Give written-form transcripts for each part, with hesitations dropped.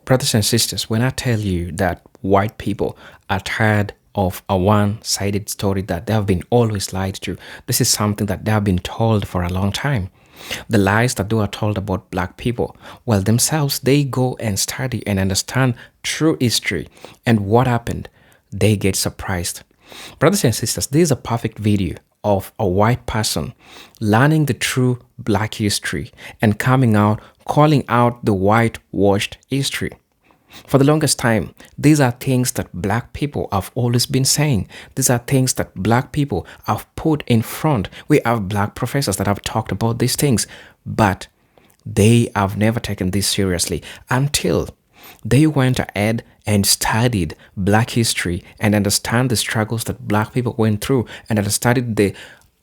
Brothers and sisters, when I tell you that white people are tired of a one-sided story that they have been always lied to, this is something that they have been told for a long time. The lies that they are told about black people, well, themselves, they go and study and understand true history and what happened. They get surprised. Brothers and sisters, this is a perfect video of a white person learning the true black history and coming out, calling out the whitewashed history. For the longest time, these are things that black people have always been saying. These are things that black people have put in front. We have black professors that have talked about these things, but they have never taken this seriously until they went ahead and studied black history and understand the struggles that black people went through and understood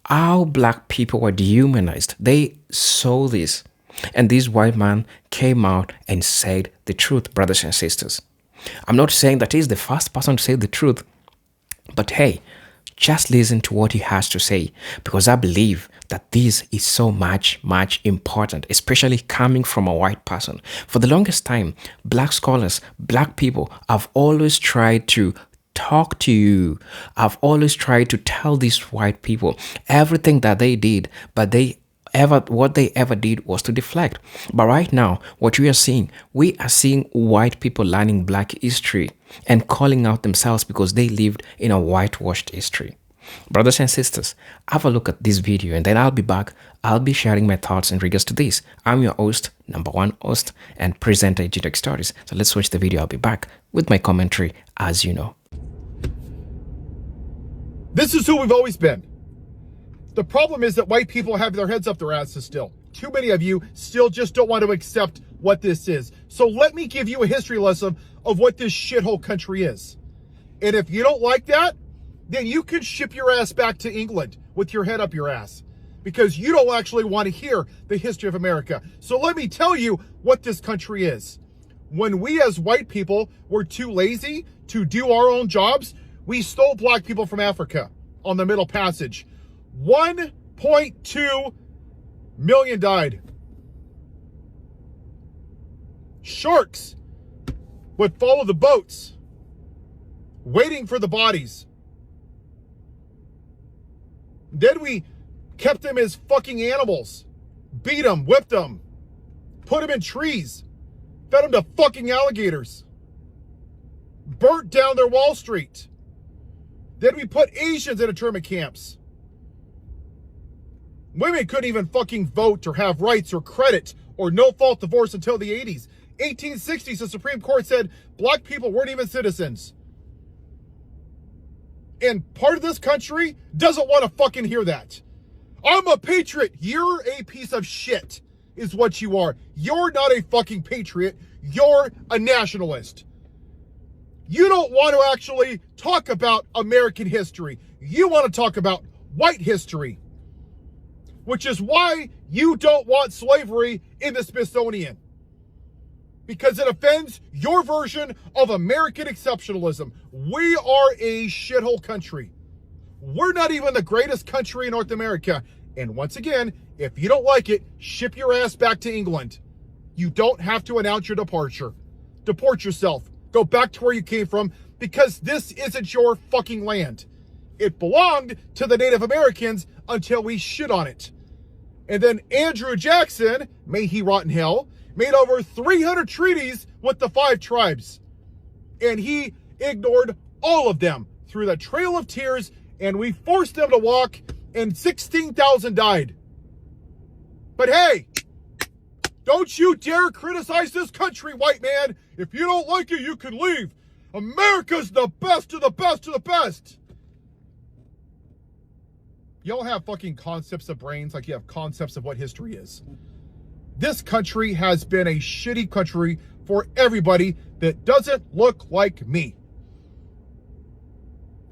how black people were dehumanized. They saw this. And this white man came out and said the truth, brothers and sisters. I'm not saying that he's the first person to say the truth, but hey, just listen to what he has to say, because I believe that this is so much important, especially coming from a white person. For the longest time, black scholars, black people have always tried to talk to you. I've always tried to tell these white people everything that they did, but what they ever did was to deflect. But right now, what we are seeing white people learning black history and calling out themselves because they lived in a whitewashed history. Brothers and sisters, have a look at this video and then I'll be back. I'll be sharing my thoughts in regards to this. I'm your host, number one host and presenter, G-Tech Stories. So let's watch the video. I'll be back with my commentary, as you know. This is who we've always been. The problem is that white people have their heads up their asses still. Too many of you still just don't want to accept what this is. So let me give you a history lesson of what this shithole country is. And if you don't like that, then you can ship your ass back to England with your head up your ass, because you don't actually want to hear the history of America. So let me tell you what this country is. When we as white people were too lazy to do our own jobs, we stole black people from Africa on the Middle Passage. 1.2 million died. Sharks would follow the boats, waiting for the bodies. Then we kept them as fucking animals. Beat them, whipped them, put them in trees, fed them to fucking alligators, burnt down their Wall Street. Then we put Asians in internment camps. Women couldn't even fucking vote or have rights or credit or no-fault divorce until the 80s. 1860s, the Supreme Court said black people weren't even citizens. And part of this country doesn't want to fucking hear that. I'm a patriot. You're a piece of shit, is what you are. You're not a fucking patriot. You're a nationalist. You don't want to actually talk about American history. You want to talk about white history, which is why you don't want slavery in the Smithsonian, because it offends your version of American exceptionalism. We are a shithole country. We're not even the greatest country in North America. And once again, if you don't like it, ship your ass back to England. You don't have to announce your departure. Deport yourself. Go back to where you came from, because this isn't your fucking land. It belonged to the Native Americans until we shit on it. And then Andrew Jackson, may he rot in hell, made over 300 treaties with the 5 tribes. And he ignored all of them through the Trail of Tears, and we forced them to walk, and 16,000 died. But hey, don't you dare criticize this country, white man. If you don't like it, you can leave. America's the best of the best of the best. Y'all have fucking concepts of brains like you have concepts of what history is. This country has been a shitty country for everybody that doesn't look like me.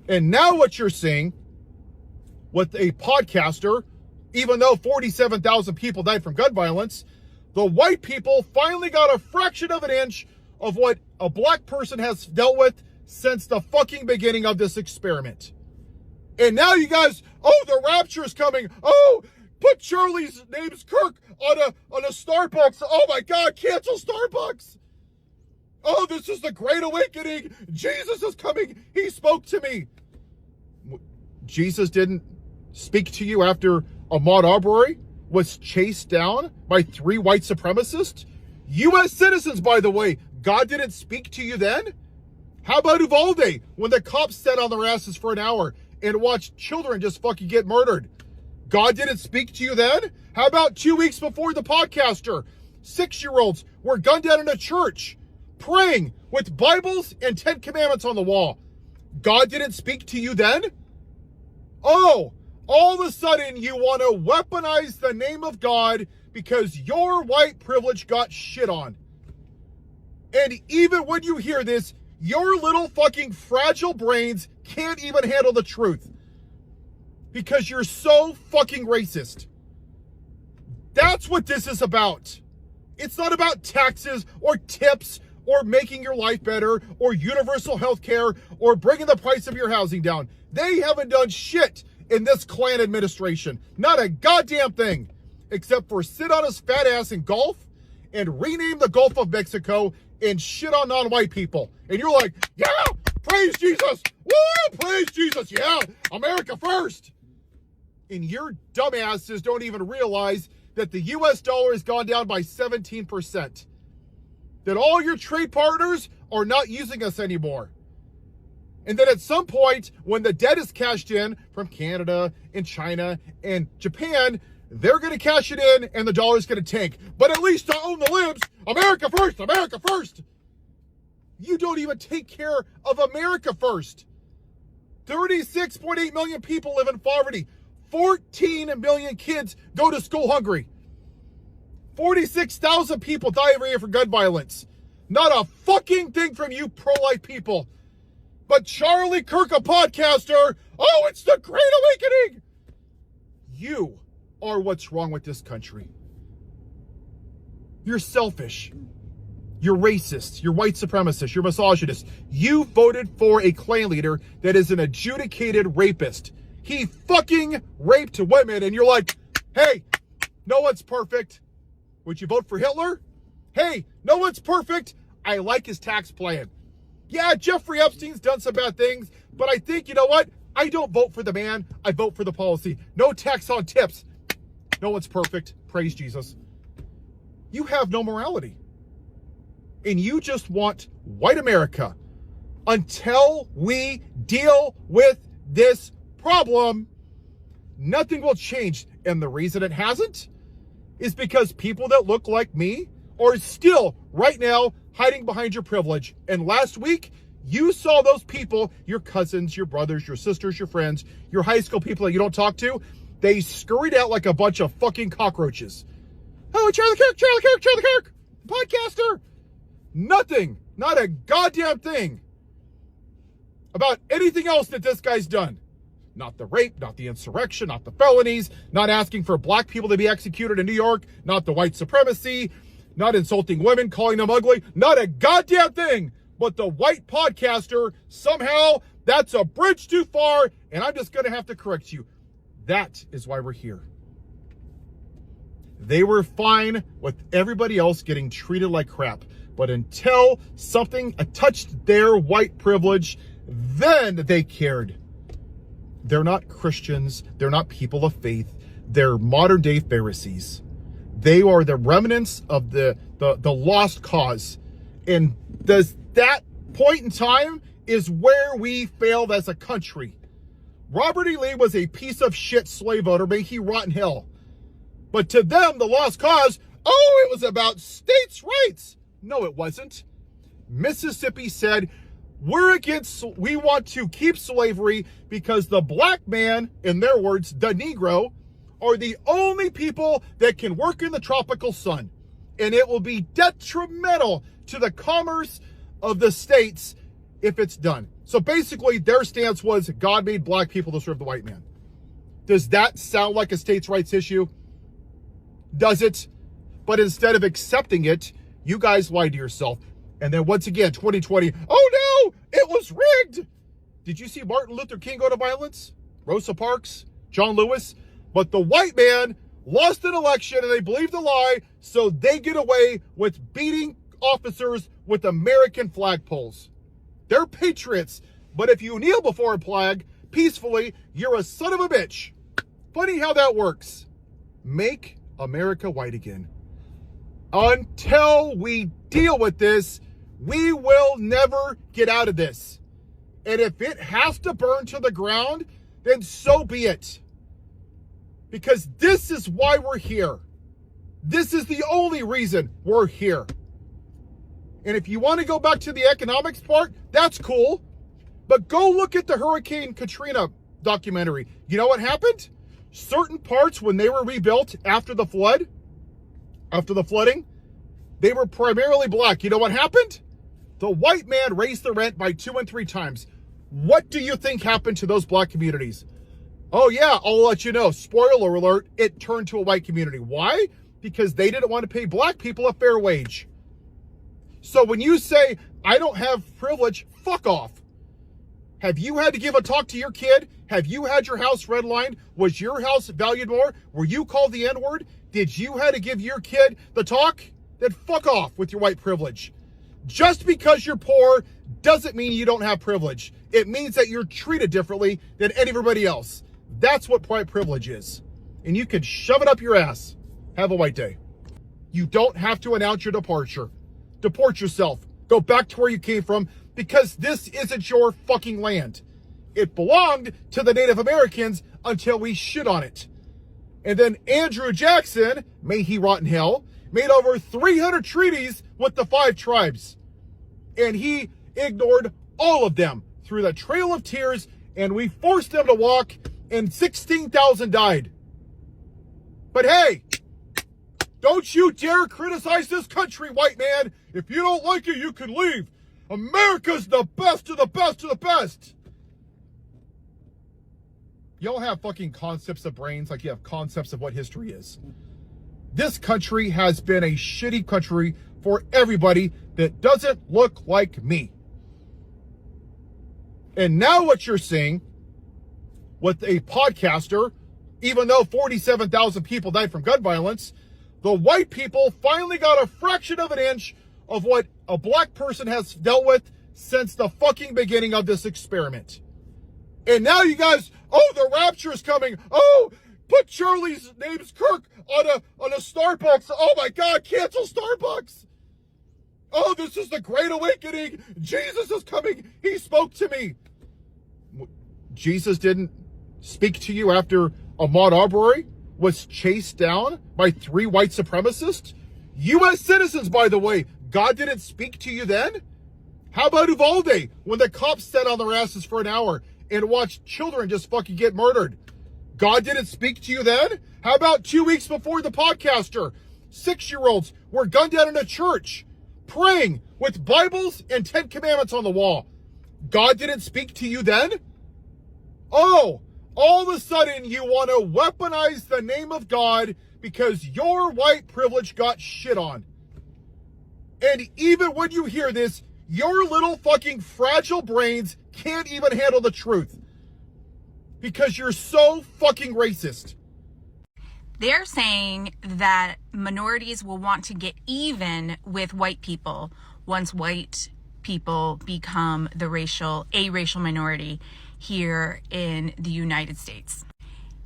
And now what you're seeing with a podcaster, even though 47,000 people died from gun violence, the white people finally got a fraction of an inch of what a black person has dealt with since the fucking beginning of this experiment. And now you guys, oh, the rapture is coming. Oh, put Charlie's name's Kirk on a Starbucks. Oh my God, cancel Starbucks. Oh, this is the Great Awakening. Jesus is coming. He spoke to me. Jesus didn't speak to you after Ahmaud Arbery was chased down by 3 white supremacists? U.S. citizens, by the way. God didn't speak to you then? How about Uvalde, when the cops sat on their asses for an hour and watched children just fucking get murdered? God didn't speak to you then? How about 2 weeks before the podcaster, 6-year-olds were gunned down in a church, praying with Bibles and 10 Commandments on the wall? God didn't speak to you then? Oh, all of a sudden you want to weaponize the name of God because your white privilege got shit on. And even when you hear this, your little fucking fragile brains can't even handle the truth. Because you're so fucking racist. That's what this is about. It's not about taxes or tips or making your life better or universal health care or bringing the price of your housing down. They haven't done shit in this Klan administration. Not a goddamn thing. Except for sit on his fat ass in Gulf and rename the Gulf of Mexico and shit on non-white people. And you're like, yeah, praise Jesus. Woo, praise Jesus. Yeah, America first. And your dumbasses don't even realize that the US dollar has gone down by 17%. That all your trade partners are not using us anymore. And then at some point, when the debt is cashed in from Canada and China and Japan, they're going to cash it in and the dollar's going to tank. But at least I own the libs. America first, America first. You don't even take care of America first. 36.8 million people live in poverty. 14 million kids go to school hungry. 46,000 people die every year for gun violence. Not a fucking thing from you pro-life people. But Charlie Kirk, a podcaster, oh, it's the Great Awakening. You are what's wrong with this country. You're selfish. You're racist. You're white supremacist. You're misogynist. You voted for a Klan leader that is an adjudicated rapist. He fucking raped women, and you're like, hey, no one's perfect. Would you vote for Hitler? Hey, no one's perfect. I like his tax plan. Yeah, Jeffrey Epstein's done some bad things, but I think, you know what? I don't vote for the man. I vote for the policy. No tax on tips. No one's perfect. Praise Jesus. You have no morality. And you just want white America. Until we deal with this problem, nothing will change. And the reason it hasn't is because people that look like me are still right now hiding behind your privilege. And last week, you saw those people, your cousins, your brothers, your sisters, your friends, your high school people that you don't talk to, they scurried out like a bunch of fucking cockroaches. Oh, Charlie Kirk, Charlie Kirk, Charlie Kirk, podcaster. Nothing, not a goddamn thing about anything else that this guy's done. Not the rape, not the insurrection, not the felonies, not asking for black people to be executed in New York, not the white supremacy, not insulting women, calling them ugly, not a goddamn thing. But the white podcaster, somehow, that's a bridge too far, and I'm just going to have to correct you. That is why we're here. They were fine with everybody else getting treated like crap. But until something touched their white privilege, then they cared. They're not Christians. They're not people of faith. They're modern day Pharisees. They are the remnants of the lost cause. And that point in time is where we failed as a country. Robert E. Lee was a piece of shit slave owner. May he rot in hell. But to them, the lost cause, oh, it was about states' rights. No, it wasn't. Mississippi said, we want to keep slavery because the black man, in their words, the Negro, are the only people that can work in the tropical sun. And it will be detrimental to the commerce of the states if it's done. So basically, their stance was God made black people to serve the white man. Does that sound like a states' rights issue? Does it? But instead of accepting it, you guys lied to yourself. And then once again, 2020, oh no, it was rigged. Did you see Martin Luther King go to violence? Rosa Parks? John Lewis? But the white man lost an election and they believed the lie, so they get away with beating officers with American flagpoles. They're patriots, but if you kneel before a flag peacefully, you're a son of a bitch. Funny how that works. Make America white again. Until we deal with this, we will never get out of this. And if it has to burn to the ground, then so be it. Because this is why we're here. This is the only reason we're here. And if you want to go back to the economics part, that's cool. But go look at the Hurricane Katrina documentary. You know what happened? Certain parts, when they were rebuilt after the flooding, they were primarily black. You know what happened? The white man raised the rent by 2 and 3 times. What do you think happened to those black communities? Oh yeah, I'll let you know. Spoiler alert, it turned to a white community. Why? Because they didn't want to pay black people a fair wage. So when you say, I don't have privilege, fuck off. Have you had to give a talk to your kid? Have you had your house redlined? Was your house valued more? Were you called the N-word? Did you have to give your kid the talk? Then fuck off with your white privilege. Just because you're poor doesn't mean you don't have privilege. It means that you're treated differently than everybody else. That's what white privilege is. And you can shove it up your ass. Have a white day. You don't have to announce your departure. Deport yourself. Go back to where you came from, because this isn't your fucking land. It belonged to the Native Americans until we shit on it. And then Andrew Jackson, may he rot in hell, made over 300 treaties with the 5 tribes. And he ignored all of them through the Trail of Tears, and we forced them to walk, and 16,000 died. But hey, don't you dare criticize this country, white man. If you don't like it, you can leave. America's the best of the best of the best. Y'all have fucking concepts of brains like you have concepts of what history is. This country has been a shitty country for everybody that doesn't look like me. And now what you're seeing with a podcaster, even though 47,000 people died from gun violence, the white people finally got a fraction of an inch of what a black person has dealt with since the fucking beginning of this experiment. And now you guys, oh, the rapture is coming. Oh, put Charlie's name's Kirk on a Starbucks. Oh my God, cancel Starbucks. Oh, this is the Great Awakening. Jesus is coming. He spoke to me. Jesus didn't speak to you after Ahmaud Arbery was chased down by 3 white supremacists? U.S. citizens, by the way. God didn't speak to you then? How about Uvalde, when the cops sat on their asses for an hour and watched children just fucking get murdered? God didn't speak to you then? How about 2 weeks before the podcaster, 6-year-olds were gunned down in a church, praying with Bibles and 10 Commandments on the wall? God didn't speak to you then? Oh, all of a sudden you want to weaponize the name of God because your white privilege got shit on. And even when you hear this, your little fucking fragile brains can't even handle the truth. Because you're so fucking racist. They're saying that minorities will want to get even with white people once white people become a racial minority here in the United States.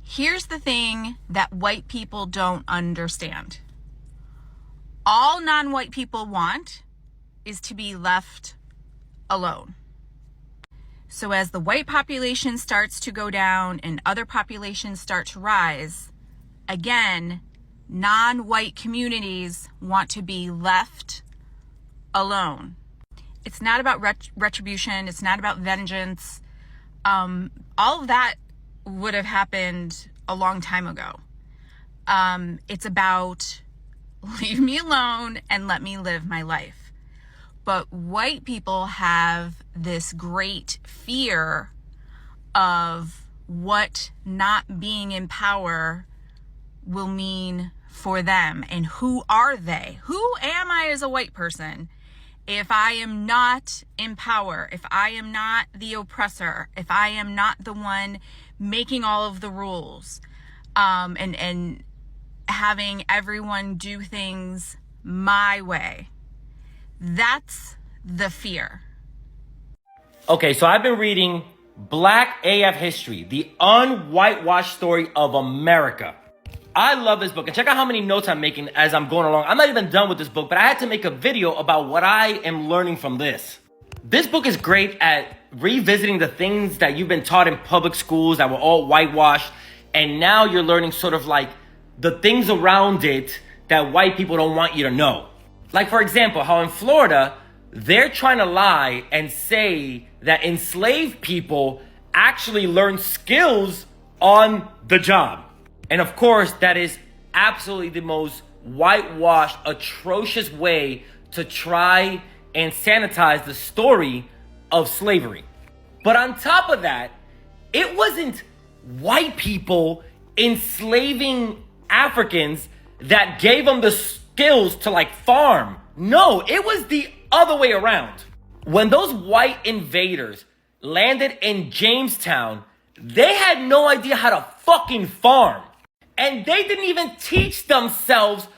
Here's the thing that white people don't understand. All non-white people want is to be left alone. So as the white population starts to go down and other populations start to rise, again, non-white communities want to be left alone. It's not about retribution. It's not about vengeance. All of that would have happened a long time ago. It's about leave me alone and let me live my life. But white people have this great fear of what not being in power will mean for them. And who are they? Who am I as a white person if I am not in power, if I am not the oppressor, if I am not the one making all of the rules, and having everyone do things my way? That's the fear. Okay, so I've been reading Black AF History, the unwhitewashed story of America. I love this book, and check out how many notes I'm making as I'm going along. I'm not even done with this book, but I had to make a video about what I am learning from this. This book is great at revisiting the things that you've been taught in public schools that were all whitewashed, and now you're learning sort of like the things around it that white people don't want you to know. Like, for example, how in Florida, they're trying to lie and say that enslaved people actually learn skills on the job. And of course, that is absolutely the most whitewashed, atrocious way to try and sanitize the story of slavery. But on top of that, it wasn't white people enslaving Africans that gave them the skills to like farm. No, it was the other way around. When those white invaders landed in Jamestown, they had no idea how to fucking farm. And they didn't even teach themselves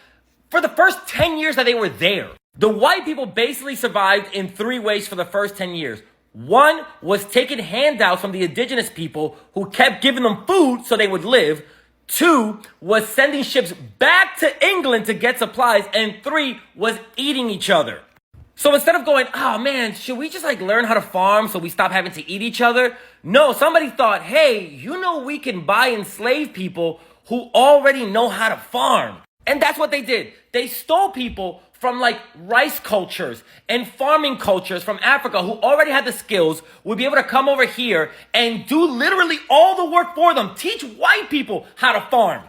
for the first 10 years that they were there. The white people basically survived in 3 ways for the first 10 years. One was taking handouts from the indigenous people who kept giving them food so they would live. 2 was sending ships back to England to get supplies. And 3 was eating each other. So instead of going, oh man, should we just like learn how to farm so we stop having to eat each other? No, somebody thought, hey, you know we can buy enslaved people who already know how to farm. And that's what they did. They stole people from like rice cultures and farming cultures from Africa who already had the skills, would be able to come over here and do literally all the work for them. Teach white people how to farm.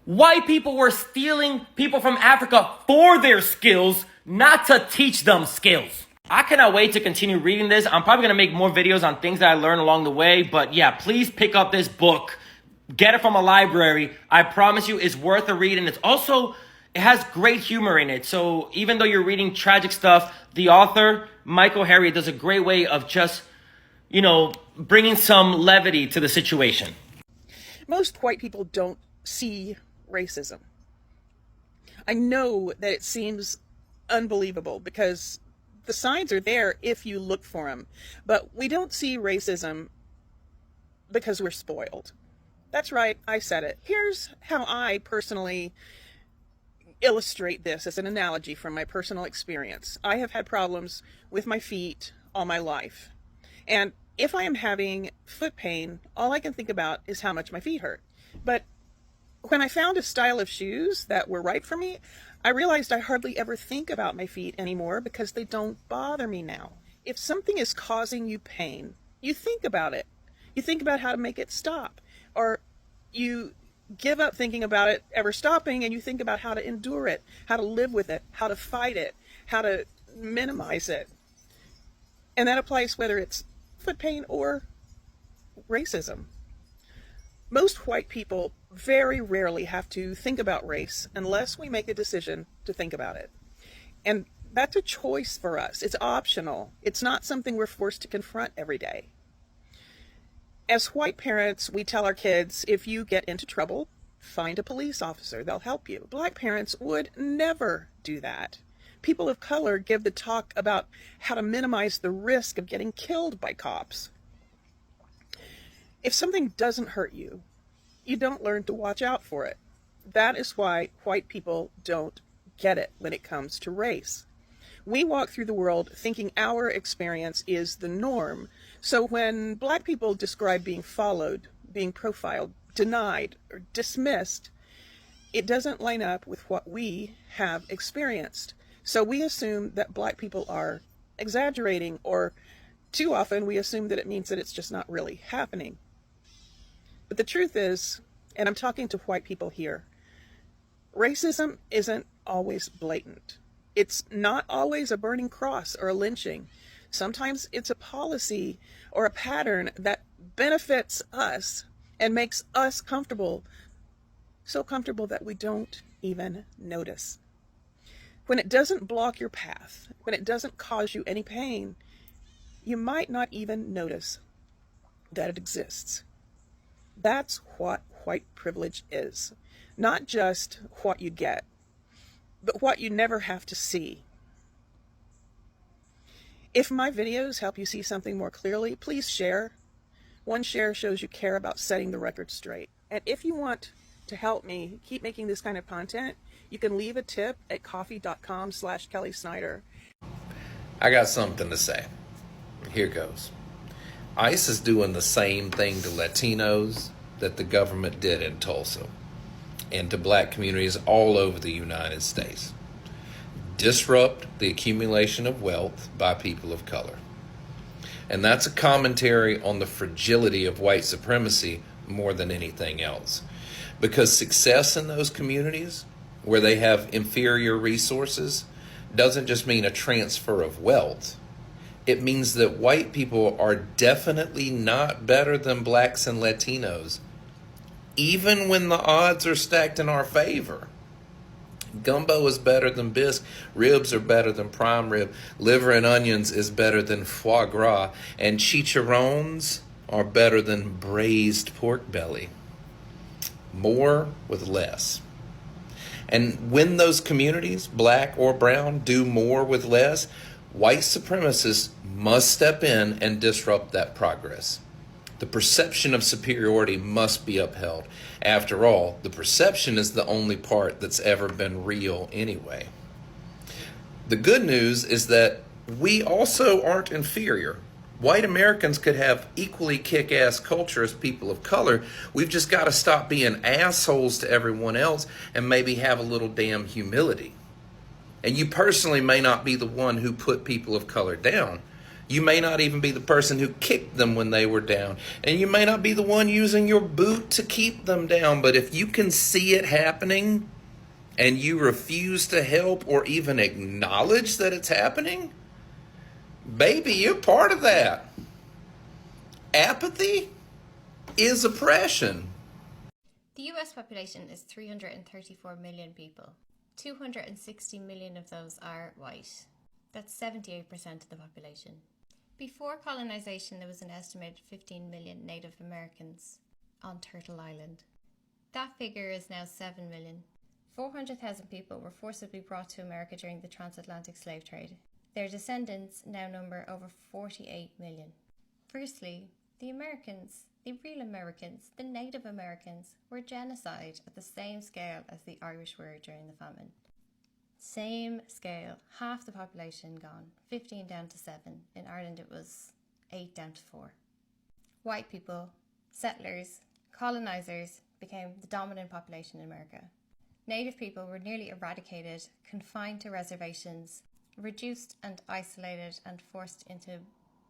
White people were stealing people from Africa for their skills, not to teach them skills. I cannot wait to continue reading this. I'm probably going to make more videos on things that I learned along the way. But yeah, please pick up this book. Get it from a library. I promise you it's worth a read. And it's also, it has great humor in it. So even though you're reading tragic stuff, the author, Michael Harriot, does a great way of just, bringing some levity to the situation. Most white people don't see racism. I know that it seems unbelievable because the signs are there if you look for them. But we don't see racism because we're spoiled. That's right, I said it. Here's how I personally illustrate this as an analogy from my personal experience. I have had problems with my feet all my life. And if I am having foot pain, all I can think about is how much my feet hurt. But when I found a style of shoes that were right for me, I realized I hardly ever think about my feet anymore because they don't bother me now. If something is causing you pain, you think about it. You think about how to make it stop. Or you give up thinking about it ever stopping and you think about how to endure it, how to live with it, how to fight it, how to minimize it. And that applies whether it's foot pain or racism. Most white people very rarely have to think about race unless we make a decision to think about it. And that's a choice for us. It's optional. It's not something we're forced to confront every day. As white parents, we tell our kids, if you get into trouble, find a police officer. They'll help you. Black parents would never do that. People of color give the talk about how to minimize the risk of getting killed by cops. If something doesn't hurt you, you don't learn to watch out for it. That is why white people don't get it when it comes to race. We walk through the world thinking our experience is the norm. So when black people describe being followed, being profiled, denied, or dismissed, it doesn't line up with what we have experienced. So we assume that black people are exaggerating, or too often we assume that it means that it's just not really happening. But the truth is, and I'm talking to white people here, racism isn't always blatant. It's not always a burning cross or a lynching. Sometimes it's a policy or a pattern that benefits us and makes us comfortable, so comfortable that we don't even notice. When it doesn't block your path, when it doesn't cause you any pain, you might not even notice that it exists. That's what white privilege is. Not just what you get, but what you never have to see. If my videos help you see something more clearly, please share. One share shows you care about setting the record straight. And if you want to help me keep making this kind of content, you can leave a tip at coffee.com/Kelly Snyder. I got something to say. Here goes. ICE is doing the same thing to Latinos that the government did in Tulsa and to black communities all over the United States. Disrupt the accumulation of wealth by people of color. And that's a commentary on the fragility of white supremacy more than anything else. Because success in those communities where they have inferior resources doesn't just mean a transfer of wealth. It means that white people are definitely not better than blacks and Latinos, even when the odds are stacked in our favor. Gumbo is better than bisque, ribs are better than prime rib, liver and onions is better than foie gras, and chicharrones are better than braised pork belly. More with less. And when those communities, black or brown, do more with less, white supremacists must step in and disrupt that progress. The perception of superiority must be upheld. After all, the perception is the only part that's ever been real anyway. The good news is that we also aren't inferior. White Americans could have equally kick-ass culture as people of color. We've just got to stop being assholes to everyone else and maybe have a little damn humility. And you personally may not be the one who put people of color down. You may not even be the person who kicked them when they were down. And you may not be the one using your boot to keep them down. But if you can see it happening and you refuse to help or even acknowledge that it's happening, baby, you're part of that. Apathy is oppression. The US population is 334 million people. 260 million of those are white. That's 78% of the population. Before colonization, there was an estimated 15 million Native Americans on Turtle Island. That figure is now 7 million. 400,000 people were forcibly brought to America during the transatlantic slave trade. Their descendants now number over 48 million. Firstly, the Americans, the real Americans, the Native Americans, were genocide at the same scale as the Irish were during the famine. Same scale, half the population gone, 15 down to 7. In Ireland it was 8 down to 4. White people, settlers, colonizers became the dominant population in America. Native people were nearly eradicated, confined to reservations, reduced and isolated and forced into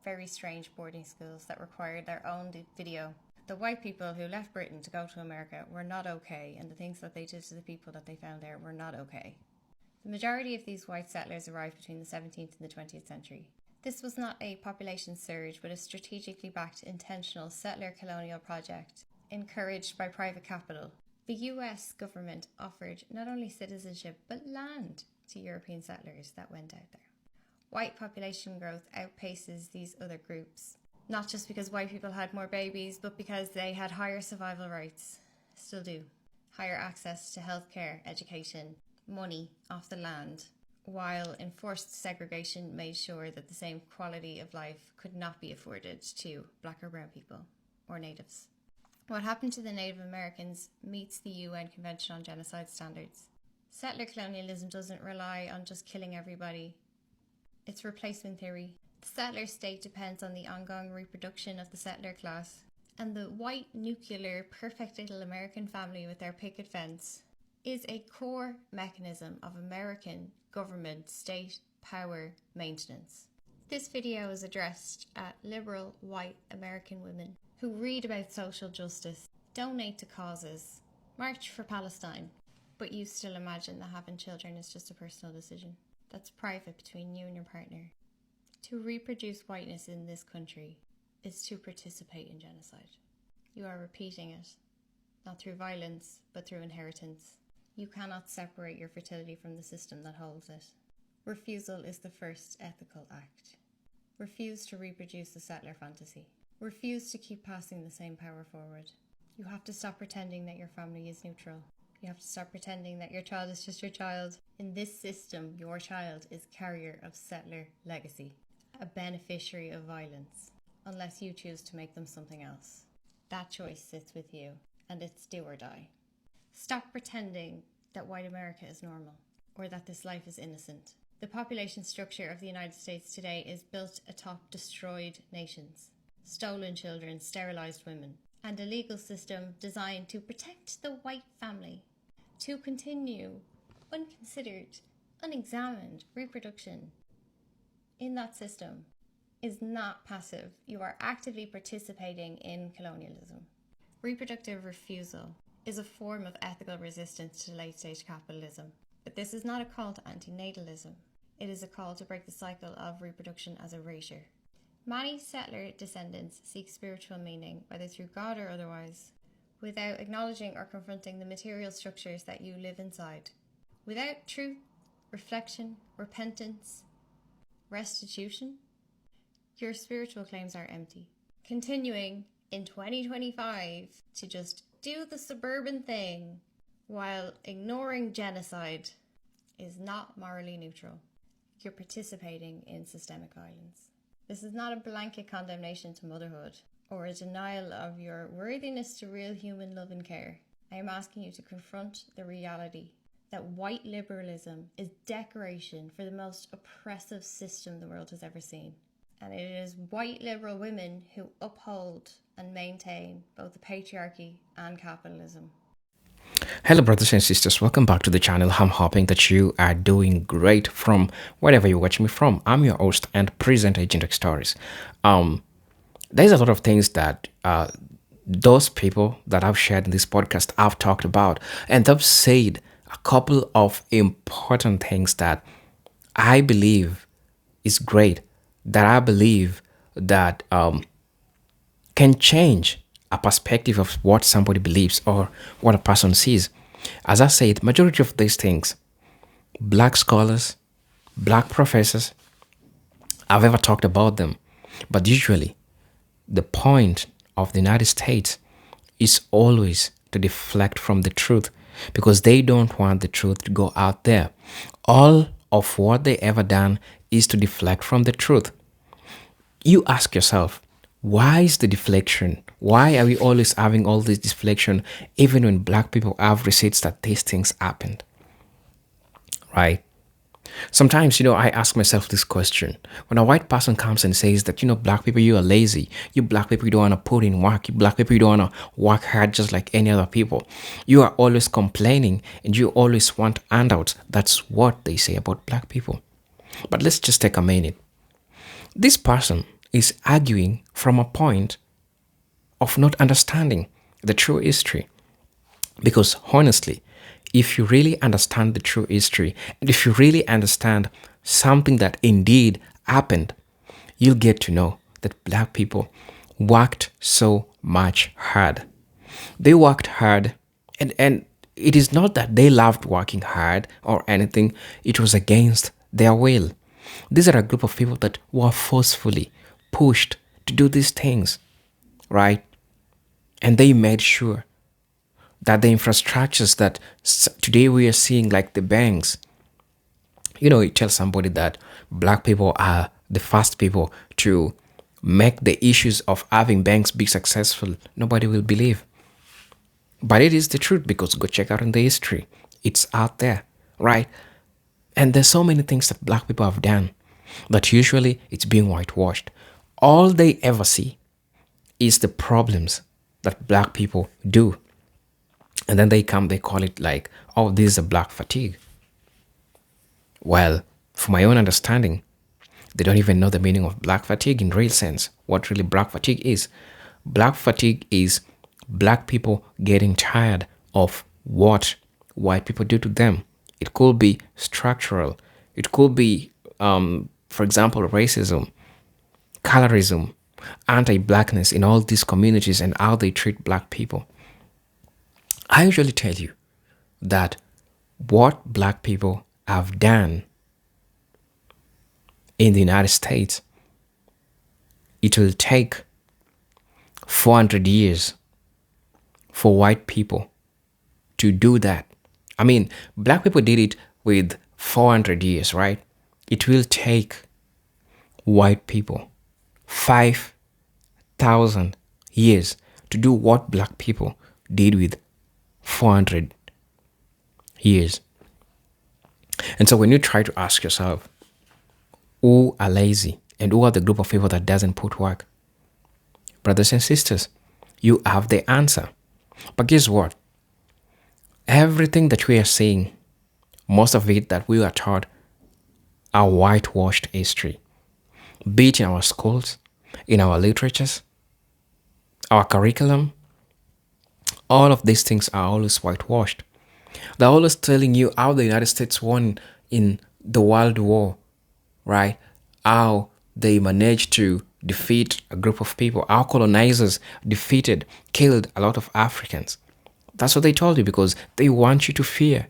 very strange boarding schools that required their own video. The white people who left Britain to go to America were not okay, and the things that they did to the people that they found there were not okay. The majority of these white settlers arrived between the 17th and the 20th century. This was not a population surge, but a strategically backed intentional settler colonial project encouraged by private capital. The US government offered not only citizenship but land to European settlers that went out there. White population growth outpaces these other groups, not just because white people had more babies, but because they had higher survival rates, still do, higher access to healthcare, education, money off the land, while enforced segregation made sure that the same quality of life could not be afforded to black or brown people or natives. What happened to the Native Americans meets the UN Convention on Genocide standards. Settler colonialism doesn't rely on just killing everybody. It's replacement theory. The settler state depends on the ongoing reproduction of the settler class, and the white, nuclear, perfect little American family with their picket fence is a core mechanism of American government state power maintenance. This video is addressed at liberal white American women who read about social justice, donate to causes, march for Palestine, but you still imagine that having children is just a personal decision. That's private between you and your partner. To reproduce whiteness in this country is to participate in genocide. You are repeating it, not through violence, but through inheritance. You cannot separate your fertility from the system that holds it. Refusal is the first ethical act. Refuse to reproduce the settler fantasy. Refuse to keep passing the same power forward. You have to stop pretending that your family is neutral. You have to stop pretending that your child is just your child. In this system, your child is carrier of settler legacy. a beneficiary of violence, unless you choose to make them something else. That choice sits with you, and it's do or die. Stop pretending that white America is normal, or that this life is innocent. The population structure of the United States today is built atop destroyed nations, stolen children, sterilized women, and a legal system designed to protect the white family. To continue unconsidered, unexamined reproduction in that system is not passive. You are actively participating in colonialism. Reproductive refusal is a form of ethical resistance to late-stage capitalism. But this is not a call to antinatalism. It is a call to break the cycle of reproduction as erasure. Many settler descendants seek spiritual meaning, whether through God or otherwise, without acknowledging or confronting the material structures that you live inside. Without truth, reflection, repentance, restitution, your spiritual claims are empty. Continuing in 2025 to just do the suburban thing while ignoring genocide is not morally neutral. You're participating in systemic violence. This is not a blanket condemnation to motherhood or a denial of your worthiness to real human love and care. I am asking you to confront the reality that white liberalism is decoration for the most oppressive system the world has ever seen. And it is white liberal women who uphold and maintain both the patriarchy and capitalism. Hello brothers and sisters, welcome back to the channel. I'm hoping that you are doing great from wherever you're watching me from. I'm your host and presenter, Agent Stories. There's a lot of things that those people that I've shared in this podcast I've talked about, and they've said a couple of important things that I believe is great, that I believe that can change a perspective of what somebody believes or what a person sees. As I said, majority of these things, black scholars, black professors, I've ever talked about them. But usually, the point of the United States is always to deflect from the truth because they don't want the truth to go out there. All of what they ever done is to deflect from the truth. You ask yourself, why is the deflection? Why are we always having all this deflection even when black people have receipts that these things happened? Right? Sometimes, I ask myself this question. When a white person comes and says that, black people, you are lazy. You black people, you don't want to put in work. You black people, you don't want to work hard just like any other people. You are always complaining and you always want handouts. That's what they say about black people. But let's just take a minute. This person is arguing from a point of not understanding the true history. Because honestly, if you really understand the true history, and if you really understand something that indeed happened, you'll get to know that black people worked so much hard. They worked hard, and it is not that they loved working hard or anything, it was against their will. These are a group of people that were forcefully pushed to do these things, right? And they made sure that the infrastructures that today we are seeing, like the banks, you tell somebody that black people are the first people to make the issues of having banks be successful, nobody will believe. But it is the truth because go check out in the history. It's out there, right? And there's so many things that black people have done that usually it's being whitewashed. All they ever see is the problems that black people do. And then they call it like, oh, this is a black fatigue. Well, for my own understanding, they don't even know the meaning of black fatigue in real sense. What really black fatigue is. Black fatigue is black people getting tired of what white people do to them. It could be structural. It could be, for example, racism, colorism, anti-blackness in all these communities and how they treat black people. I usually tell you that what black people have done in the United States, it will take 400 years for white people to do that. I mean, black people did it with 400 years, right? It will take white people 5,000 years to do what black people did with 400 years. And so when you try to ask yourself, who are lazy and who are the group of people that doesn't put work? Brothers and sisters, you have the answer. But guess what? Everything that we are seeing, most of it that we are taught, are whitewashed history. Be it in our schools, in our literatures, our curriculum, all of these things are always whitewashed. They're always telling you how the United States won in the World War, right? How they managed to defeat a group of people, how colonizers defeated, killed a lot of Africans. That's what they told you because they want you to fear.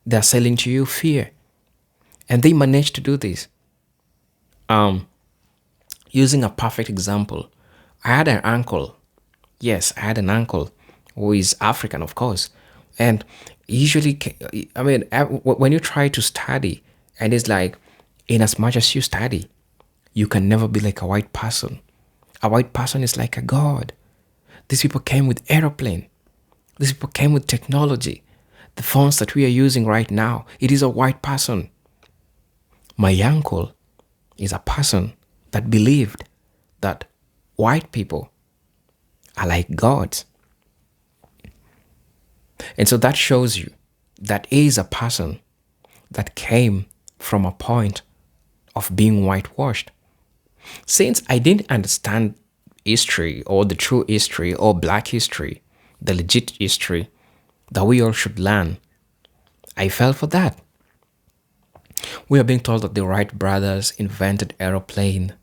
They're selling to you fear. And they managed to do this. Using a perfect example, I had an uncle. Yes, I had an uncle who is African, of course. And usually, when you try to study, and it's like, in as much as you study, you can never be like a white person. A white person is like a god. These people came with aeroplane. These people came with technology. The phones that we are using right now, it is a white person. My uncle is a person that believed that white people are like gods. And so that shows you that he is a person that came from a point of being whitewashed. Since I didn't understand history or the true history or black history, the legit history that we all should learn, I fell for that. We are being told that the Wright brothers invented aeroplane.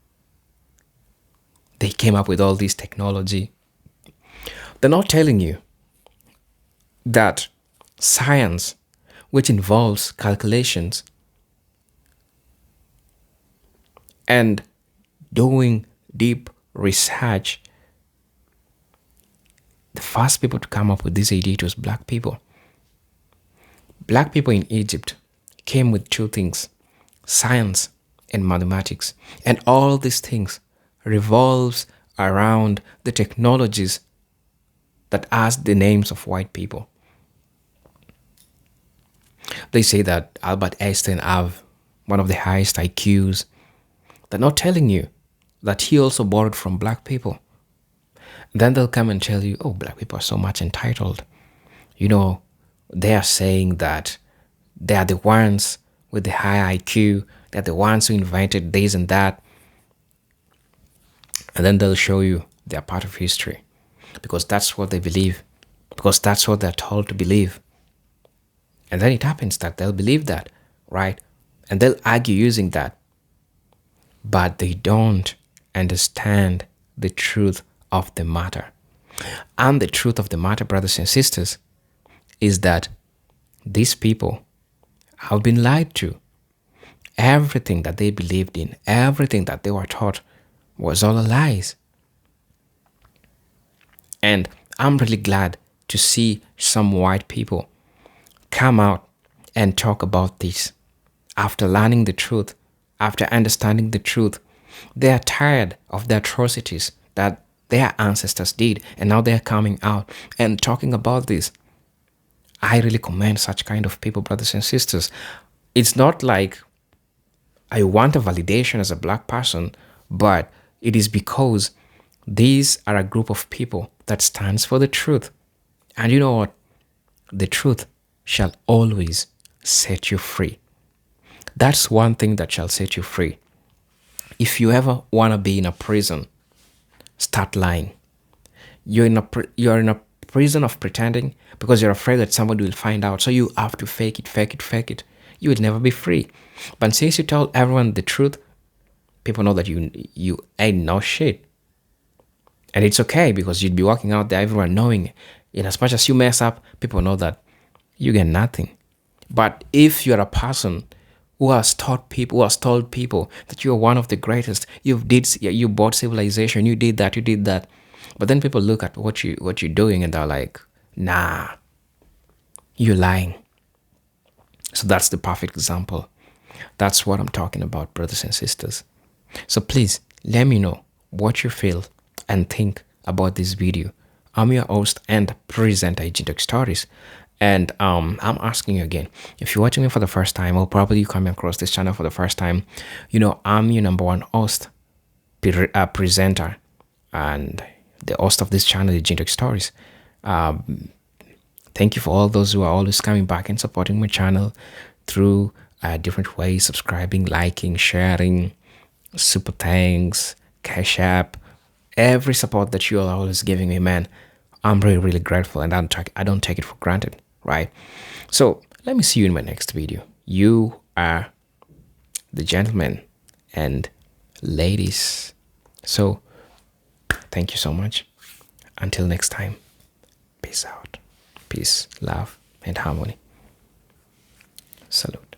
They came up with all this technology. They're not telling you that science, which involves calculations and doing deep research, the first people to come up with this idea was black people. Black people in Egypt came with two things, science and mathematics. And all these things revolves around the technologies that has the names of white people. They say that Albert Einstein have one of the highest IQs. They're not telling you that he also borrowed from black people. Then they'll come and tell you, oh, black people are so much entitled. You know, they are saying that they are the ones with the high IQ. They're the ones who invented this and that. And then they'll show you they're part of history. Because that's what they believe. Because that's what they're told to believe. And then it happens that they'll believe that, right? And they'll argue using that. But they don't understand the truth of the matter. And the truth of the matter, brothers and sisters, is that these people have been lied to. Everything that they believed in, everything that they were taught was all lies. And I'm really glad to see some white people come out and talk about this. After learning the truth, after understanding the truth, they are tired of the atrocities that their ancestors did, and now they are coming out and talking about this. I really commend such kind of people, brothers and sisters. It's not like I want a validation as a black person, but it is because these are a group of people that stands for the truth. And you know what? The truth shall always set you free. That's one thing that shall set you free. If you ever want to be in a prison, start lying. You're in a prison of pretending because you're afraid that somebody will find out. So you have to fake it. You would never be free. But since you tell everyone the truth, people know that you ain't no shit. And it's okay because you'd be walking out there, everyone knowing. In as much as you mess up, people know that you get nothing. But if you're a person who has told people that you're one of the greatest, you bought civilization, you did that, but then people look at what you're doing and they're like, nah, you're lying. So that's the perfect example. That's what I'm talking about, brothers and sisters. So please let me know what you feel and think about this video. I'm your host and presenter, Agent Stories. And I'm asking you again, if you're watching me for the first time, or probably you coming across this channel for the first time, I'm your number one host, presenter, and the host of this channel, Agent Stories. Thank you for all those who are always coming back and supporting my channel through different ways, subscribing, liking, sharing, super thanks, cash app, every support that you are always giving me, man. I'm really, really grateful, and I don't take it for granted, right? So let me see you in my next video. You are the gentlemen and ladies. So thank you so much. Until next time, peace out. Peace, love, and harmony. Salute.